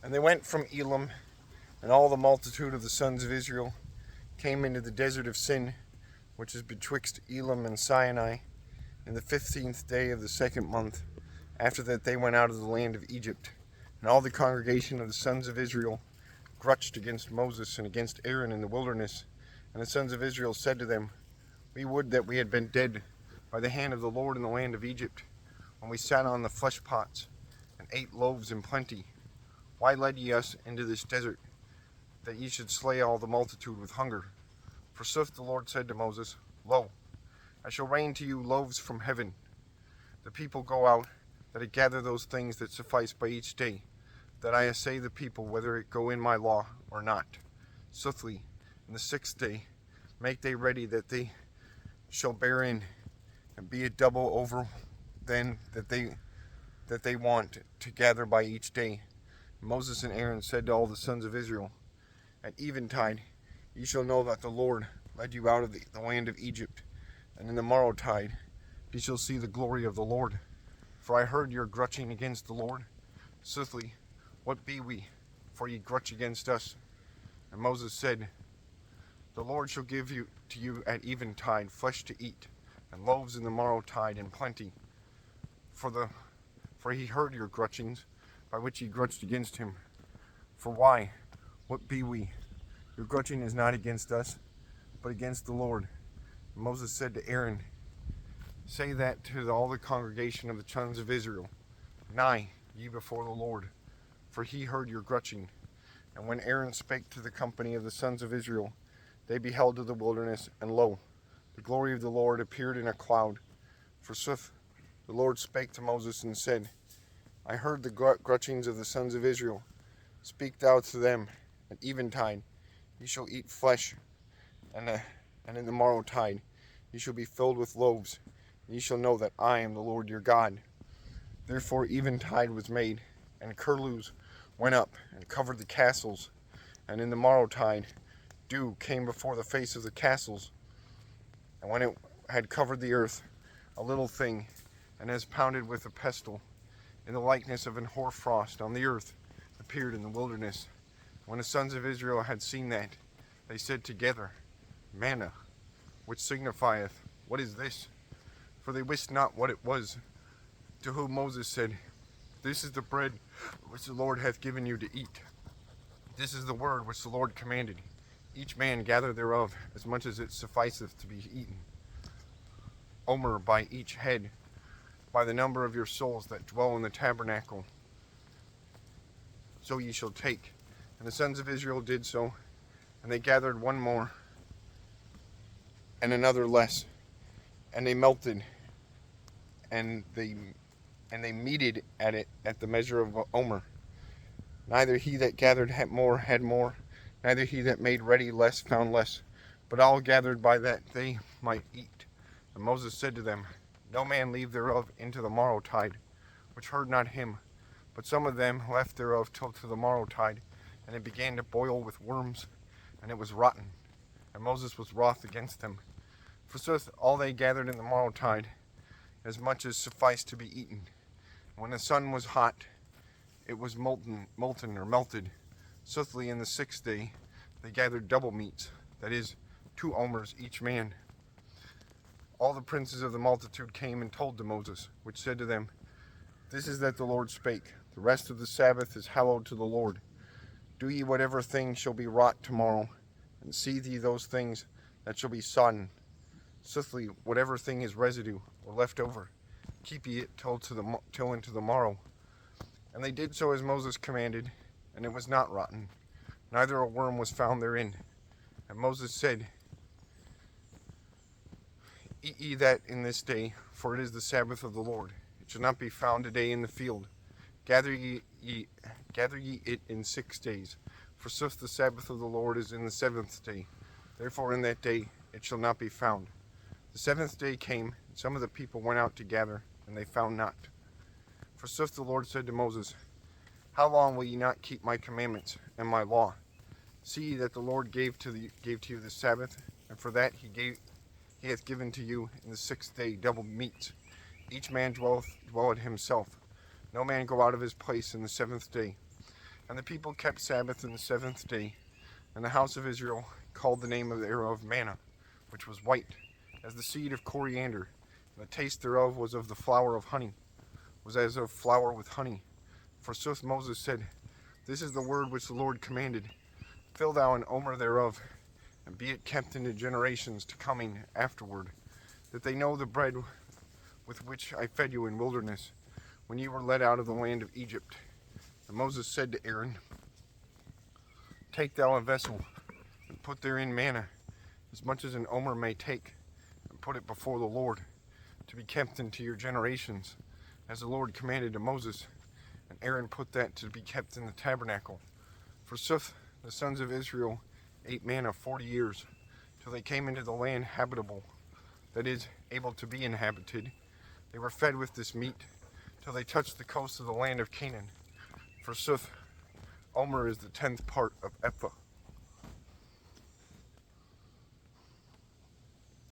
And they went from Elim, and all the multitude of the sons of Israel came into the desert of Sin, which is betwixt Elim and Sinai, in the 15th day of the second month. After that they went out of the land of Egypt. And all the congregation of the sons of Israel grutched against Moses and against Aaron in the wilderness. And the sons of Israel said to them, We would that we had been dead by the hand of the Lord in the land of Egypt, when we sat on the flesh pots, and ate loaves in plenty. Why led ye us into this desert, that ye should slay all the multitude with hunger? Forsooth the Lord said to Moses, Lo, I shall rain to you loaves from heaven. The people go out, that it gather those things that suffice by each day, that I assay the people whether it go in my law or not. Soothly, in the 6th day, make they ready that they shall bear in, and be it double over then that they want to gather by each day. Moses and Aaron said to all the sons of Israel, At eventide ye shall know that the Lord led you out of the land of Egypt, and in the morrowtide ye shall see the glory of the Lord. For I heard your grutching against the Lord. Soothly, what be we, for ye grutch against us? And Moses said, The Lord shall give to you at eventide flesh to eat, and loaves in the morrowtide in plenty. For he heard your grutchings, by which ye grutched against him. For why? What be we? Your grutching is not against us, but against the Lord. And Moses said to Aaron, Say that to all the congregation of the sons of Israel, Nigh ye before the Lord, for he heard your grutching. And when Aaron spake to the company of the sons of Israel, they beheld to the wilderness, and lo, the glory of the Lord appeared in a cloud. Forsooth, the Lord spake to Moses and said, I heard the grutchings of the sons of Israel. Speak thou to them, at eventide ye shall eat flesh, and in the morrowtide ye shall be filled with loaves, and ye shall know that I am the Lord your God. Therefore eventide was made, and curlews went up and covered the castles, and in the morrowtide dew came before the face of the castles. And when it had covered the earth, a little thing, and as pounded with a pestle, in the likeness of an hoarfrost on the earth, appeared in the wilderness. When the sons of Israel had seen that, they said together, Manna, which signifieth, What is this? For they wist not what it was. To whom Moses said, This is the bread which the Lord hath given you to eat. This is the word which the Lord commanded. Each man gather thereof as much as it sufficeth to be eaten. Omer by each head, by the number of your souls that dwell in the tabernacle, so ye shall take. And the sons of Israel did so, and they gathered one more, and another less, and they melted, and they meted at it at the measure of Omer. Neither he that gathered had more, neither he that made ready less found less, but all gathered by that they might eat. And Moses said to them, No man leave thereof into the morrowtide, which heard not him. But some of them left thereof till to the morrowtide, and it began to boil with worms, and it was rotten. And Moses was wroth against them. Forsooth all they gathered in the morrowtide, as much as sufficed to be eaten. And when the sun was hot, it was molten or melted. Soothly in the 6th day they gathered double meats, that is, 2 omers each man. All the princes of the multitude came and told to Moses, which said to them, This is that the Lord spake, The rest of the Sabbath is hallowed to the Lord. Do ye whatever thing shall be wrought tomorrow, and see thee those things that shall be sodden. Soothly, whatever thing is residue, or left over, keep ye it till into the morrow. And they did so as Moses commanded, and it was not rotten, neither a worm was found therein. And Moses said, Eat ye that in this day, for it is the Sabbath of the Lord. It shall not be found today in the field. Gather ye it in 6 days. Forsooth the Sabbath of the Lord is in the 7th day. Therefore in that day it shall not be found. The 7th day came, and some of the people went out to gather, and they found not. Forsooth the Lord said to Moses, How long will ye not keep my commandments and my law? See ye that the Lord gave to you the Sabbath, and for that he hath given to you in the 6th day double meats. Each man dwell at himself. No man go out of his place in the 7th day. And the people kept Sabbath in the 7th day, and the house of Israel called the name thereof manna, which was white, as the seed of coriander, and the taste thereof was of the flower of honey, was as of flour with honey. Forsooth Moses said, This is the word which the Lord commanded, Fill thou an omer thereof, and be it kept into generations to coming afterward, that they know the bread with which I fed you in wilderness, when ye were led out of the land of Egypt. And Moses said to Aaron, Take thou a vessel, and put therein manna, as much as an omer may take, and put it before the Lord, to be kept into your generations, as the Lord commanded to Moses. And Aaron put that to be kept in the tabernacle. Forsooth the sons of Israel ate manna 40 years, till they came into the land habitable, that is, able to be inhabited. They were fed with this meat, till they touched the coast of the land of Canaan. Forsooth, omer is the 10th part of ephah.